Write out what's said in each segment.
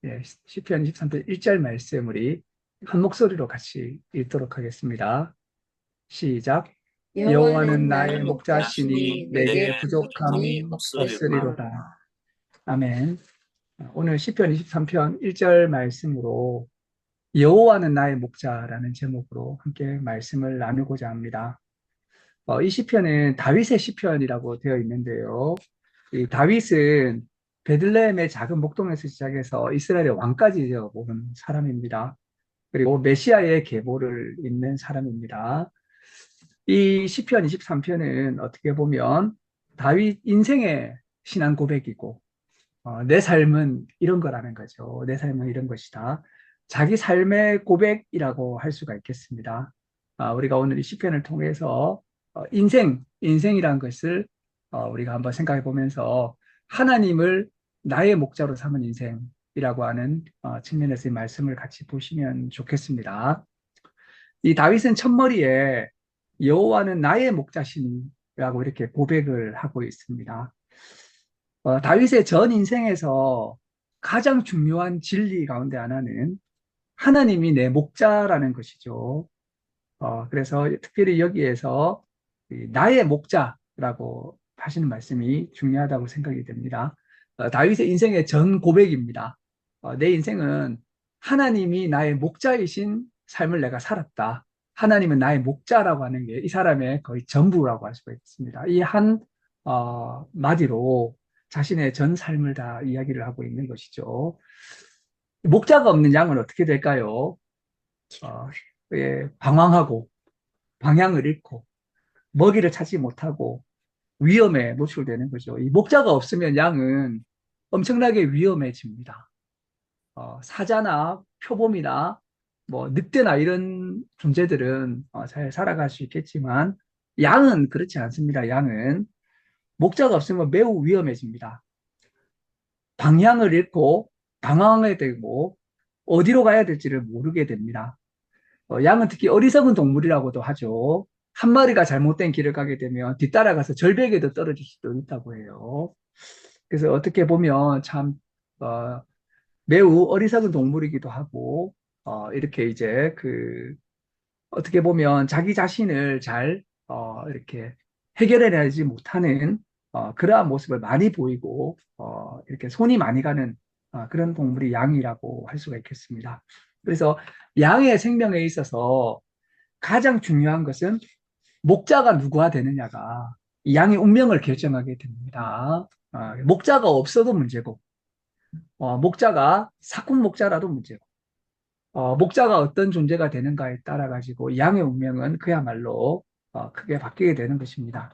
예, 시편 23편 1절 말씀 우리 한 목소리로 같이 읽도록 하겠습니다. 시작. 여호와는 여호와는 나의 나의 목자시니 목자시니 내게 내게 부족함이 부족함이 없으리로다. 없으리로다. 아멘. 오늘 시편 23편 1절 말씀으로 여호와는 나의 목자라는 제목으로 함께 말씀을 나누고자 합니다. 이 시편은 다윗의 시편이라고 되어 있는데요. 이 다윗은 베들레헴의 작은 목동에서 시작해서 이스라엘의 왕까지 되어본 사람입니다. 그리고 메시아의 계보를 잇는 사람입니다. 이 시편 23편은 어떻게 보면 다윗 인생의 신앙 고백이고, 내 삶은 이런 거라는 거죠. 내 삶은 이런 것이다. 자기 삶의 고백이라고 할 수가 있겠습니다. 우리가 오늘 이 시편을 통해서 인생이란 것을 우리가 한번 생각해 보면서 하나님을 나의 목자로 삼은 인생이라고 하는 측면에서 이 말씀을 같이 보시면 좋겠습니다. 이 다윗은 첫머리에 여호와는 나의 목자시니라고 이렇게 고백을 하고 있습니다. 다윗의 전 인생에서 가장 중요한 진리 가운데 하나는 하나님이 내 목자라는 것이죠. 그래서 특별히 여기에서 이 나의 목자라고 하시는 말씀이 중요하다고 생각이 됩니다. 다윗의 인생의 전 고백입니다. 내 인생은 하나님이 나의 목자이신 삶을 내가 살았다. 하나님은 나의 목자라고 하는 게 이 사람의 거의 전부라고 할 수가 있습니다. 이 한 마디로 자신의 전 삶을 다 이야기를 하고 있는 것이죠. 목자가 없는 양은 어떻게 될까요? 어, 방황하고 방향을 잃고 먹이를 찾지 못하고 위험에 노출되는 거죠. 이 목자가 없으면 양은 엄청나게 위험해집니다. 사자나 표범이나 뭐 늑대나 이런 존재들은 잘 살아갈 수 있겠지만 양은 그렇지 않습니다. 양은 목자가 없으면 매우 위험해집니다. 방향을 잃고 당황하게 되고 어디로 가야 될지를 모르게 됩니다. 양은 특히 어리석은 동물이라고도 하죠. 한 마리가 잘못된 길을 가게 되면 뒤따라가서 절벽에도 떨어질 수도 있다고 해요. 그래서 어떻게 보면 참 어, 매우 어리석은 동물이기도 하고 이렇게 이제 어떻게 보면 자기 자신을 잘 이렇게 해결해내지 못하는 그러한 모습을 많이 보이고 이렇게 손이 많이 가는 그런 동물이 양이라고 할 수가 있겠습니다. 그래서 양의 생명에 있어서 가장 중요한 것은 목자가 누구가 되느냐가 이 양의 운명을 결정하게 됩니다. 목자가 없어도 문제고, 목자가 사꾼 목자라도 문제고, 목자가 어떤 존재가 되는가에 따라 가지고 양의 운명은 그야말로 크게 바뀌게 되는 것입니다.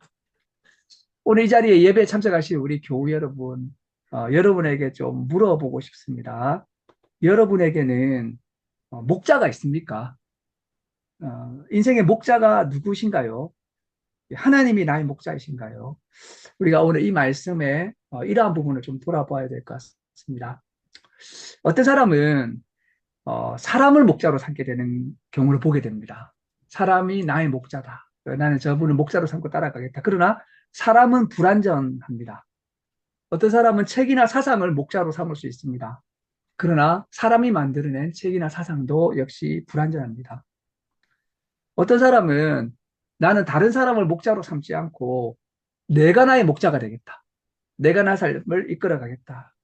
오늘 이 자리에 예배에 참석하신 우리 교우 여러분, 여러분에게 좀 물어보고 싶습니다. 여러분에게는 목자가 있습니까? 인생의 목자가 누구신가요? 하나님이 나의 목자이신가요? 우리가 오늘 이 말씀에 이러한 부분을 좀 돌아봐야 될 것 같습니다. 어떤 사람은 사람을 목자로 삼게 되는 경우를 보게 됩니다. 사람이 나의 목자다. 나는 저분을 목자로 삼고 따라가겠다. 그러나 사람은 불완전합니다. 어떤 사람은 책이나 사상을 목자로 삼을 수 있습니다. 그러나 사람이 만들어낸 책이나 사상도 역시 불완전합니다. 어떤 사람은 나는 다른 사람을 목자로 삼지 않고 내가 나의 목자가 되겠다. 내가 나 삶을 이끌어 가겠다.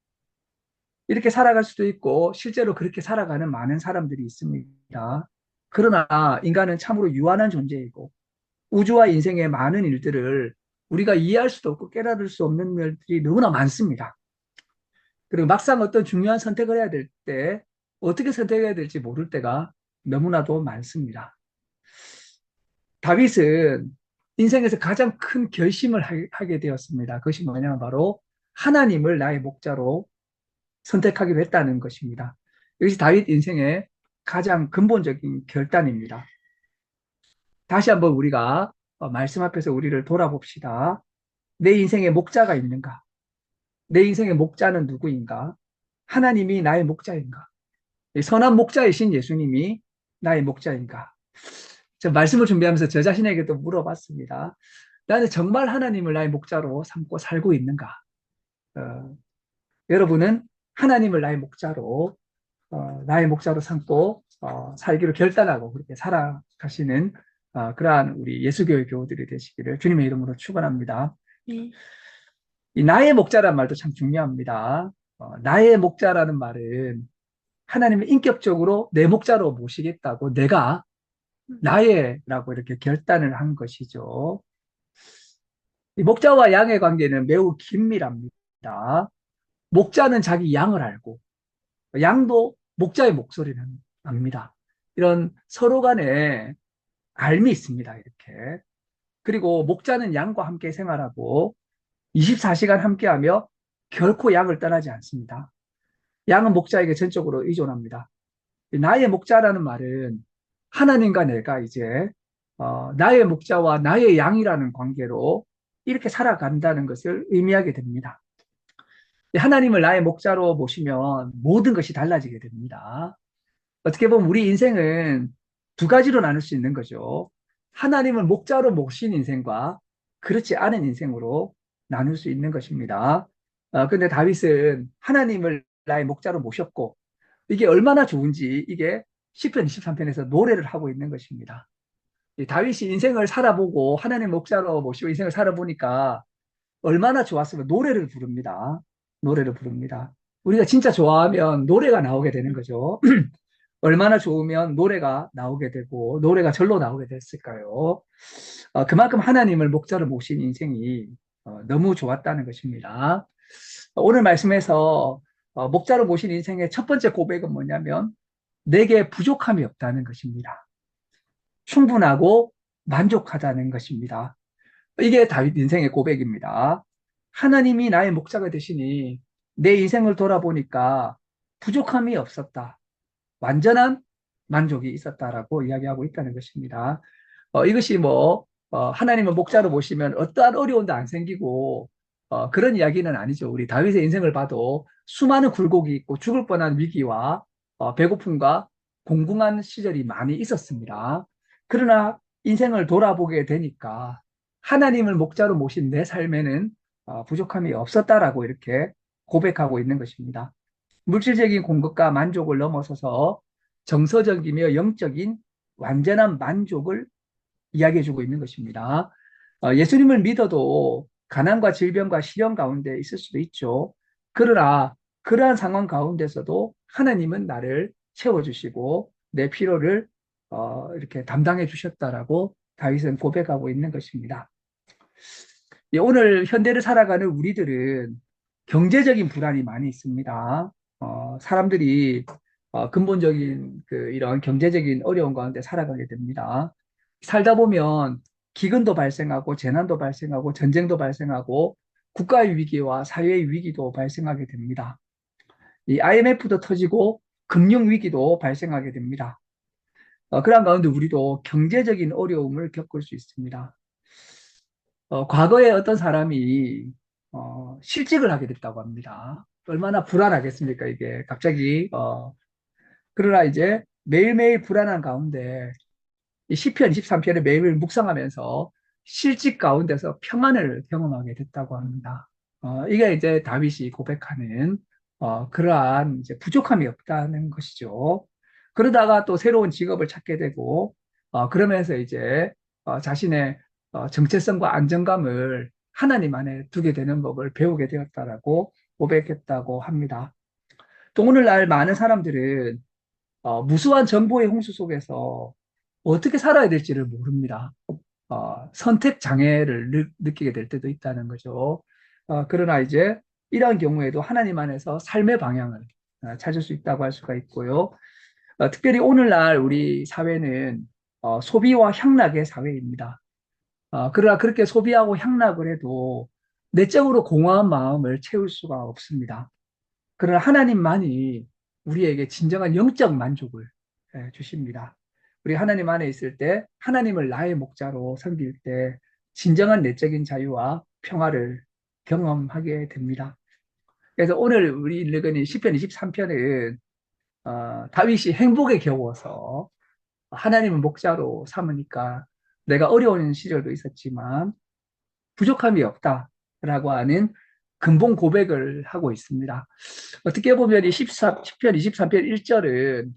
이렇게 살아갈 수도 있고 실제로 그렇게 살아가는 많은 사람들이 있습니다. 그러나 인간은 참으로 유한한 존재이고 우주와 인생의 많은 일들을 우리가 이해할 수도 없고 깨달을 수 없는 일들이 너무나 많습니다. 그리고 막상 어떤 중요한 선택을 해야 될 때 어떻게 선택해야 될지 모를 때가 너무나도 많습니다. 다윗은 인생에서 가장 큰 결심을 하게 되었습니다. 그것이 뭐냐면 바로 하나님을 나의 목자로 선택하기로 했다는 것입니다. 이것이 다윗 인생의 가장 근본적인 결단입니다. 다시 한번 우리가 말씀 앞에서 우리를 돌아봅시다. 내 인생에 목자가 있는가? 내 인생의 목자는 누구인가? 하나님이 나의 목자인가? 선한 목자이신 예수님이 나의 목자인가? 저 말씀을 준비하면서 저 자신에게도 물어봤습니다. 나는 정말 하나님을 나의 목자로 삼고 살고 있는가? 어, 여러분은 하나님을 나의 목자로 삼고 살기로 결단하고 그렇게 살아가시는 그러한 우리 예수교회 교우들이 되시기를 주님의 이름으로 축원합니다. 네. 이 나의 목자란 말도 참 중요합니다. 나의 목자라는 말은 하나님을 인격적으로 내 목자로 모시겠다고 내가 나의라고 이렇게 결단을 한 것이죠. 이 목자와 양의 관계는 매우 긴밀합니다. 목자는 자기 양을 알고 양도 목자의 목소리는 압니다. 이런 서로 간에 알미 있습니다. 이렇게. 그리고 목자는 양과 함께 생활하고 24시간 함께하며 결코 양을 떠나지 않습니다. 양은 목자에게 전적으로 의존합니다. 나의 목자라는 말은 하나님과 내가 이제 나의 목자와 나의 양이라는 관계로 이렇게 살아간다는 것을 의미하게 됩니다. 하나님을 나의 목자로 모시면 모든 것이 달라지게 됩니다. 어떻게 보면 우리 인생은 두 가지로 나눌 수 있는 거죠. 하나님을 목자로 모신 인생과 그렇지 않은 인생으로 나눌 수 있는 것입니다. 근데 다윗은 하나님을 나의 목자로 모셨고 이게 얼마나 좋은지 이게 시편 23편에서 노래를 하고 있는 것입니다. 이 다윗이 인생을 살아보고 하나님 목자로 모시고 인생을 살아보니까 얼마나 좋았으면 노래를 부릅니다. 노래를 부릅니다. 우리가 진짜 좋아하면 노래가 나오게 되는 거죠. 얼마나 좋으면 노래가 나오게 되고 노래가 절로 나오게 됐을까요? 그만큼 하나님을 목자로 모신 인생이 너무 좋았다는 것입니다. 오늘 말씀에서 목자로 모신 인생의 첫 번째 고백은 뭐냐면 내게 부족함이 없다는 것입니다. 충분하고 만족하다는 것입니다. 이게 다윗 인생의 고백입니다. 하나님이 나의 목자가 되시니 내 인생을 돌아보니까 부족함이 없었다. 완전한 만족이 있었다라고 이야기하고 있다는 것입니다. 이것이 하나님을 목자로 모시면 어떠한 어려움도 안 생기고 그런 이야기는 아니죠. 우리 다윗의 인생을 봐도 수많은 굴곡이 있고 죽을 뻔한 위기와 배고픔과 공궁한 시절이 많이 있었습니다. 그러나 인생을 돌아보게 되니까 하나님을 목자로 모신 내 삶에는 부족함이 없었다라고 이렇게 고백하고 있는 것입니다. 물질적인 공급과 만족을 넘어서서 정서적이며 영적인 완전한 만족을 이야기해주고 있는 것입니다. 예수님을 믿어도 가난과 질병과 시련 가운데 있을 수도 있죠. 그러나 그러한 상황 가운데서도 하나님은 나를 채워주시고 내 필요를 이렇게 담당해 주셨다라고 다윗은 고백하고 있는 것입니다. 오늘 현대를 살아가는 우리들은 경제적인 불안이 많이 있습니다. 사람들이 근본적인 이런 경제적인 어려움 가운데 살아가게 됩니다. 살다 보면 기근도 발생하고 재난도 발생하고 전쟁도 발생하고 국가의 위기와 사회의 위기도 발생하게 됩니다. 이 IMF도 터지고 금융 위기도 발생하게 됩니다. 그런 가운데 우리도 경제적인 어려움을 겪을 수 있습니다. 과거에 어떤 사람이 실직을 하게 됐다고 합니다. 얼마나 불안하겠습니까, 이게. 갑자기. 그러나 이제 매일매일 불안한 가운데 이 시편 23편을 매일매일 묵상하면서 실직 가운데서 평안을 경험하게 됐다고 합니다. 이게 이제 다윗이 고백하는 그러한 이제 부족함이 없다는 것이죠. 그러다가 또 새로운 직업을 찾게 되고 그러면서 이제 자신의 정체성과 안정감을 하나님 안에 두게 되는 법을 배우게 되었다라고 고백했다고 합니다. 또 오늘날 많은 사람들은 무수한 정보의 홍수 속에서 어떻게 살아야 될지를 모릅니다. 선택 장애를 느끼게 될 때도 있다는 거죠. 그러나 이제 이러한 경우에도 하나님 안에서 삶의 방향을 찾을 수 있다고 할 수가 있고요. 특별히 오늘날 우리 사회는 소비와 향락의 사회입니다. 그러나 그렇게 소비하고 향락을 해도 내적으로 공허한 마음을 채울 수가 없습니다. 그러나 하나님만이 우리에게 진정한 영적 만족을 주십니다. 우리 하나님 안에 있을 때 하나님을 나의 목자로 섬길 때 진정한 내적인 자유와 평화를 경험하게 됩니다. 그래서 오늘 우리 읽은 시편 23편은 다윗이 행복에 겨워서 하나님을 목자로 삼으니까 내가 어려운 시절도 있었지만 부족함이 없다라고 하는 근본 고백을 하고 있습니다. 어떻게 보면 이 10편 23편 1절은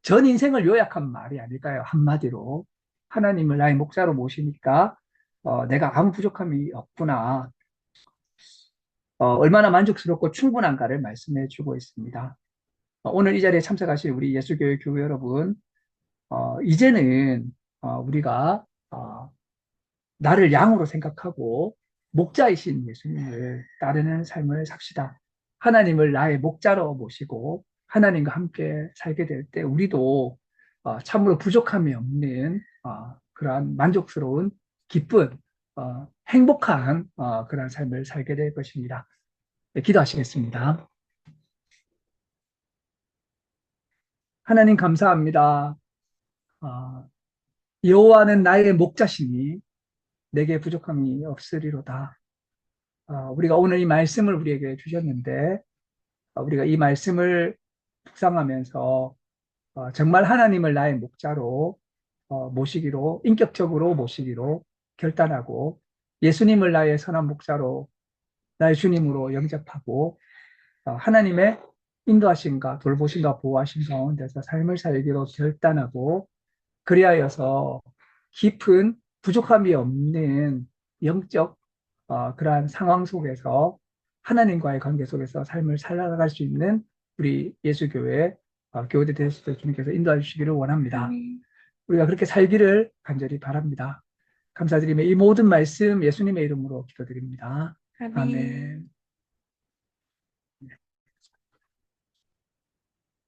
전 인생을 요약한 말이 아닐까요? 한마디로. 하나님을 나의 목자로 모시니까 내가 아무 부족함이 없구나. 얼마나 만족스럽고 충분한가를 말씀해 주고 있습니다. 오늘 이 자리에 참석하신 우리 예수교회 교우 여러분, 이제는 우리가 나를 양으로 생각하고 목자이신 예수님을 따르는 삶을 삽시다. 하나님을 나의 목자로 모시고 하나님과 함께 살게 될 때 우리도 참으로 부족함이 없는 그러한 만족스러운 기쁜 행복한 그러한 삶을 살게 될 것입니다. 네, 기도하시겠습니다. 하나님 감사합니다. 어, 여호와는 나의 목자시니 내게 부족함이 없으리로다. 우리가 오늘 이 말씀을 우리에게 주셨는데 우리가 이 말씀을 묵상하면서 정말 하나님을 나의 목자로 모시기로 인격적으로 모시기로 결단하고 예수님을 나의 선한 목자로 나의 주님으로 영접하고 하나님의 인도하심과 돌보심과 보호하심 가운데서 삶을 살기로 결단하고 그리하여서 깊은 부족함이 없는 영적 그러한 상황 속에서 하나님과의 관계 속에서 삶을 살아갈 수 있는 우리 예수교회 교우들 되실 주님께서 인도해 주시기를 원합니다. 우리가 그렇게 살기를 간절히 바랍니다. 감사드리며 이 모든 말씀 예수님의 이름으로 기도드립니다. 아멘.